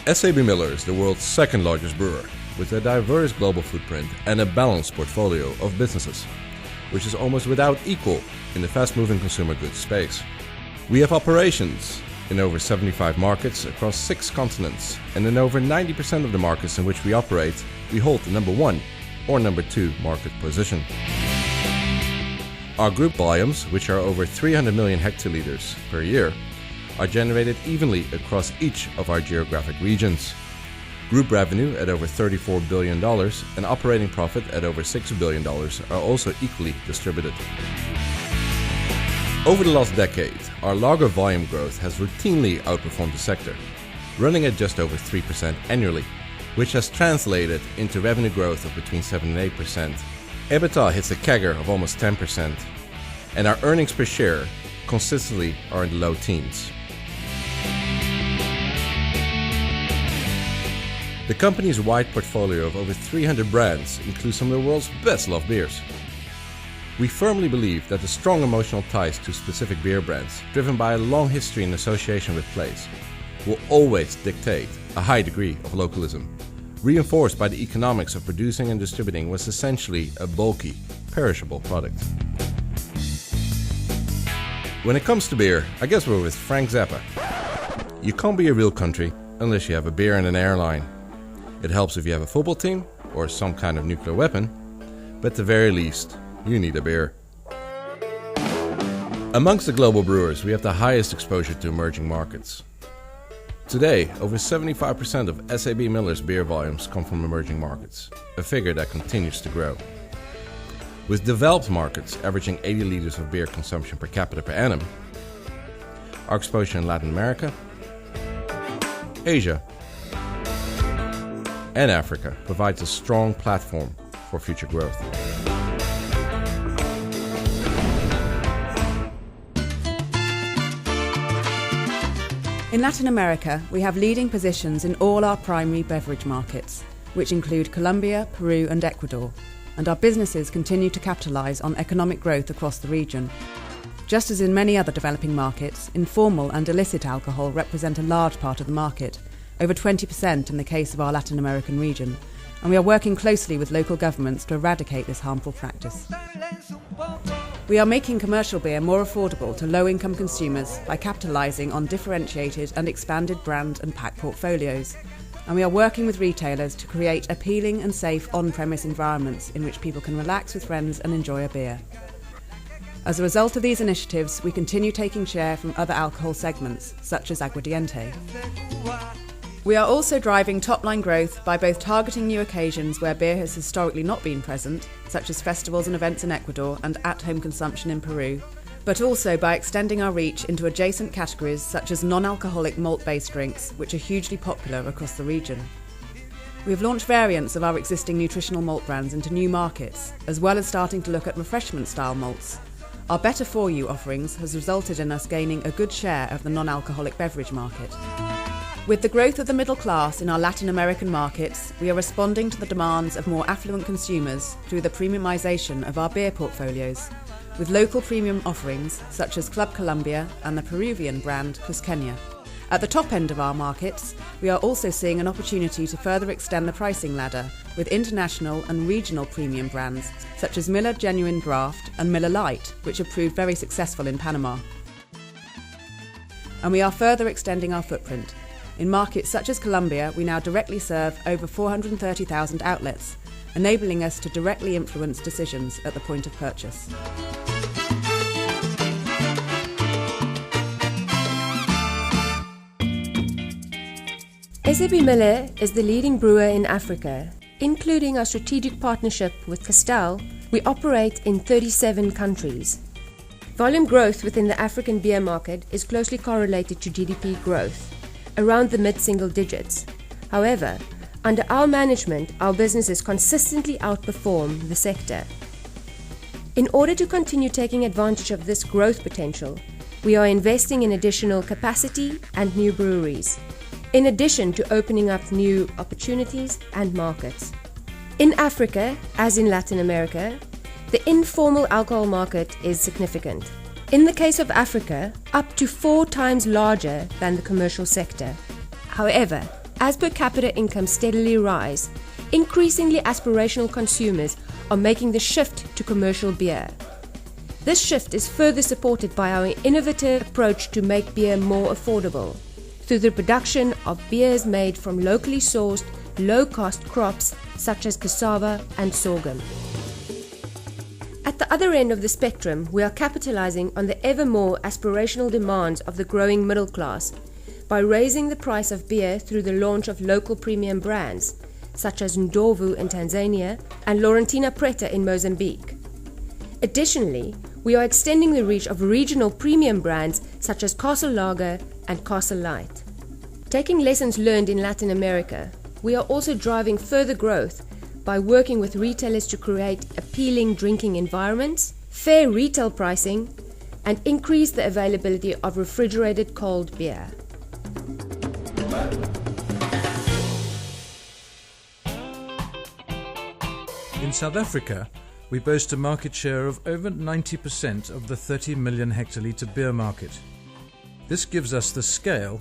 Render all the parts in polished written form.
SABMiller is the world's second largest brewer, with a diverse global footprint and a balanced portfolio of businesses, which is almost without equal in the fast-moving consumer goods space. We have operations in over 75 markets across 6 continents, and in over 90% of the markets in which we operate, we hold the number 1 or number 2 market position. Our group volumes, which are over 300 million hectoliters per year, are generated evenly across each of our geographic regions. Group revenue at over $34 billion and operating profit at over $6 billion are also equally distributed. Over the last decade, our lager volume growth has routinely outperformed the sector, running at just over 3% annually, which has translated into revenue growth of between 7 and 8%. EBITDA hits a CAGR of almost 10%, and our earnings per share consistently are in the low teens. The company's wide portfolio of over 300 brands includes some of the world's best loved beers. We firmly believe that the strong emotional ties to specific beer brands, driven by a long history and association with place, will always dictate a high degree of localism, reinforced by the economics of producing and distributing what's essentially a bulky, perishable product. When it comes to beer, I guess we're with Frank Zappa. You can't be a real country unless you have a beer and an airline. It helps if you have a football team or some kind of nuclear weapon, but at the very least, you need a beer. Amongst the global brewers, we have the highest exposure to emerging markets. Today, over 75% of SABMiller's beer volumes come from emerging markets, a figure that continues to grow. With developed markets averaging 80 liters of beer consumption per capita per annum, our exposure in Latin America, Asia, and Africa provides a strong platform for future growth. In Latin America, we have leading positions in all our primary beverage markets, which include Colombia, Peru and Ecuador, and our businesses continue to capitalise on economic growth across the region. Just as in many other developing markets, informal and illicit alcohol represent a large part of the market, over 20% in the case of our Latin American region, and we are working closely with local governments to eradicate this harmful practice. We are making commercial beer more affordable to low-income consumers by capitalising on differentiated and expanded brand and pack portfolios, and we are working with retailers to create appealing and safe on-premise environments in which people can relax with friends and enjoy a beer. As a result of these initiatives, we continue taking share from other alcohol segments, such as aguardiente. We are also driving top-line growth by both targeting new occasions where beer has historically not been present, such as festivals and events in Ecuador and at-home consumption in Peru, but also by extending our reach into adjacent categories such as non-alcoholic malt-based drinks, which are hugely popular across the region. We have launched variants of our existing nutritional malt brands into new markets, as well as starting to look at refreshment-style malts. Our Better For You offerings has resulted in us gaining a good share of the non-alcoholic beverage market. With the growth of the middle class in our Latin American markets, we are responding to the demands of more affluent consumers through the premiumisation of our beer portfolios, with local premium offerings such as Club Colombia and the Peruvian brand Cusqueña. At the top end of our markets, we are also seeing an opportunity to further extend the pricing ladder with international and regional premium brands such as Miller Genuine Draft and Miller Lite, which have proved very successful in Panama. And we are further extending our footprint. In markets such as Colombia, we now directly serve over 430,000 outlets, enabling us to directly influence decisions at the point of purchase. SABMiller is the leading brewer in Africa. Including our strategic partnership with Castel, we operate in 37 countries. Volume growth within the African beer market is closely correlated to GDP growth, around the mid-single digits. However, under our management, our businesses consistently outperform the sector. In order to continue taking advantage of this growth potential, we are investing in additional capacity and new breweries, in addition to opening up new opportunities and markets. In Africa, as in Latin America, the informal alcohol market is significant. In the case of Africa, up to 4 times larger than the commercial sector. However, As per capita income steadily rise, increasingly aspirational consumers are making the shift to commercial beer. This shift is further supported by our innovative approach to make beer more affordable, through the production of beers made from locally sourced, low-cost crops such as cassava and sorghum. At the other end of the spectrum, we are capitalizing on the ever more aspirational demands of the growing middle class by raising the price of beer through the launch of local premium brands such as Ndlovu in Tanzania and Laurentina Preta in Mozambique. Additionally, we are extending the reach of regional premium brands such as Castle Lager and Castle Light. Taking lessons learned in Latin America, we are also driving further growth by working with retailers to create appealing drinking environments, fair retail pricing, and increase the availability of refrigerated cold beer. In South Africa, we boast a market share of over 90% of the 30 million hectolitre beer market. This gives us the scale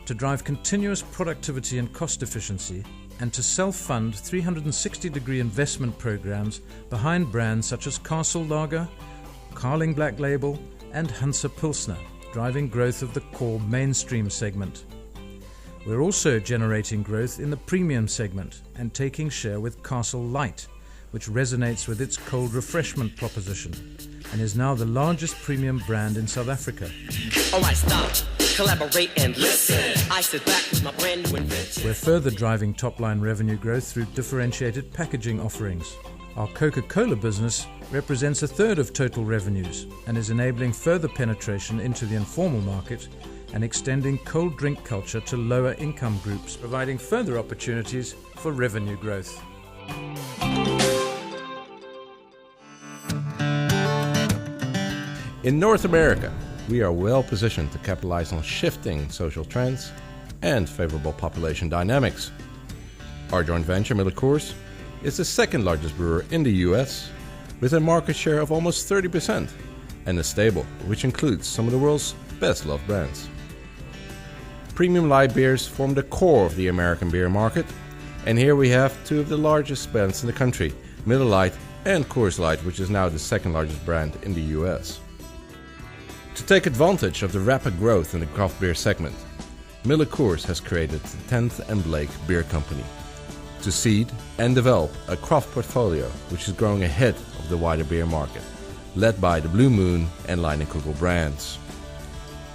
to drive continuous productivity and cost efficiency and to self-fund 360-degree investment programs behind brands such as Castle Lager, Carling Black Label and Hansa Pilsner, driving growth of the core mainstream segment. We're also generating growth in the premium segment and taking share with Castle Light, which resonates with its cold refreshment proposition and is now the largest premium brand in South Africa. Alright, stop, collaborate and listen. I sit back with my brand new invention. We're further driving top-line revenue growth through differentiated packaging offerings. Our Coca-Cola business represents a third of total revenues and is enabling further penetration into the informal market and extending cold drink culture to lower income groups, providing further opportunities for revenue growth. In North America, we are well positioned to capitalize on shifting social trends and favorable population dynamics. Our joint venture, Miller Coors, is the second largest brewer in the US, with a market share of almost 30% and a stable which includes some of the world's best loved brands. Premium light beers form the core of the American beer market, and here we have two of the largest brands in the country, Miller Lite and Coors Light, which is now the second largest brand in the US. To take advantage of the rapid growth in the craft beer segment, Miller Coors has created the 10th and Blake Beer Company to seed and develop a craft portfolio which is growing ahead of the wider beer market, led by the Blue Moon and Leinenkugel brands.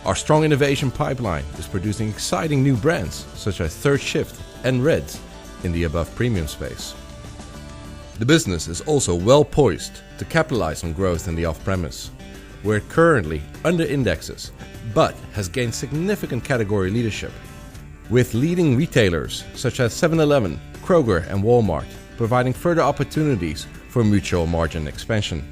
Our strong innovation pipeline is producing exciting new brands such as Third Shift and Reds in the above premium space. The business is also well poised to capitalize on growth in the off-premise, where it currently under-indexes, but has gained significant category leadership, with leading retailers such as 7-Eleven, Kroger and Walmart providing further opportunities for mutual margin expansion.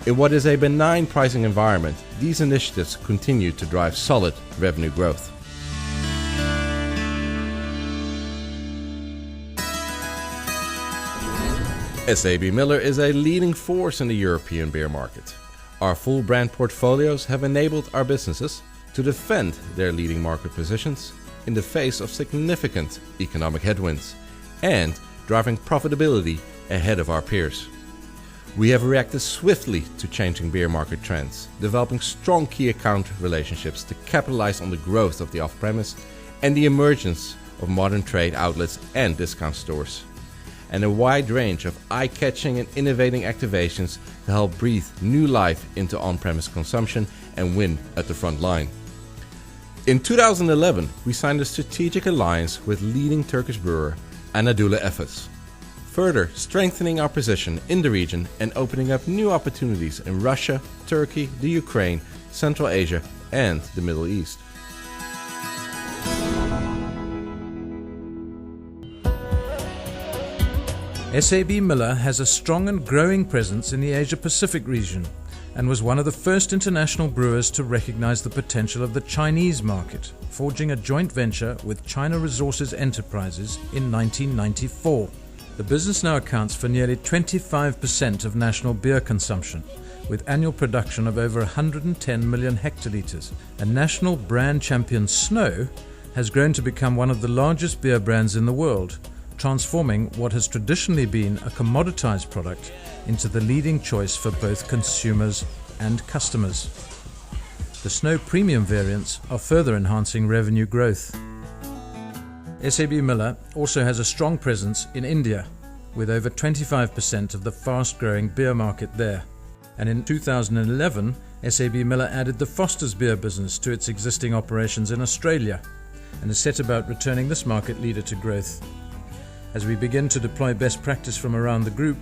In what is a benign pricing environment, these initiatives continue to drive solid revenue growth. SABMiller is a leading force in the European beer market. Our full brand portfolios have enabled our businesses to defend their leading market positions in the face of significant economic headwinds and driving profitability ahead of our peers. We have reacted swiftly to changing beer market trends, developing strong key account relationships to capitalize on the growth of the off-premise and the emergence of modern trade outlets and discount stores, and a wide range of eye-catching and innovating activations to help breathe new life into on-premise consumption and win at the front line. In 2011, we signed a strategic alliance with leading Turkish brewer Anadolu Efes, further strengthening our position in the region and opening up new opportunities in Russia, Turkey, the Ukraine, Central Asia and the Middle East. SABMiller has a strong and growing presence in the Asia-Pacific region and was one of the first international brewers to recognize the potential of the Chinese market, forging a joint venture with China Resources Enterprises in 1994. The business now accounts for nearly 25% of national beer consumption, with annual production of over 110 million hectolitres, and national brand champion Snow has grown to become one of the largest beer brands in the world, transforming what has traditionally been a commoditized product into the leading choice for both consumers and customers. The Snow Premium variants are further enhancing revenue growth. SABMiller also has a strong presence in India, with over 25% of the fast-growing beer market there. And in 2011, SABMiller added the Foster's beer business to its existing operations in Australia and is set about returning this market leader to growth. As we begin to deploy best practice from around the group,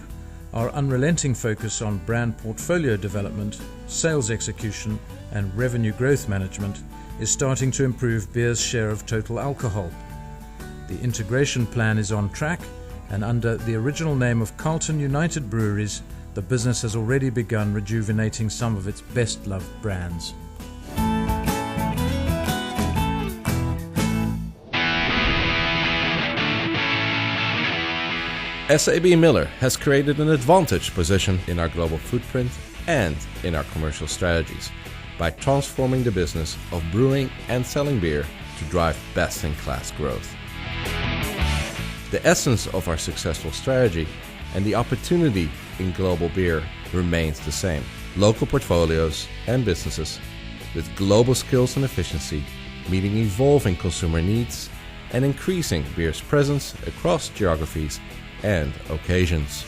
our unrelenting focus on brand portfolio development, sales execution, and revenue growth management is starting to improve beer's share of total alcohol. The integration plan is on track, and under the original name of Carlton United Breweries, the business has already begun rejuvenating some of its best-loved brands. SABMiller has created an advantaged position in our global footprint and in our commercial strategies by transforming the business of brewing and selling beer to drive best-in-class growth. The essence of our successful strategy and the opportunity in global beer remains the same. Local portfolios and businesses with global skills and efficiency, meeting evolving consumer needs and increasing beer's presence across geographies and occasions.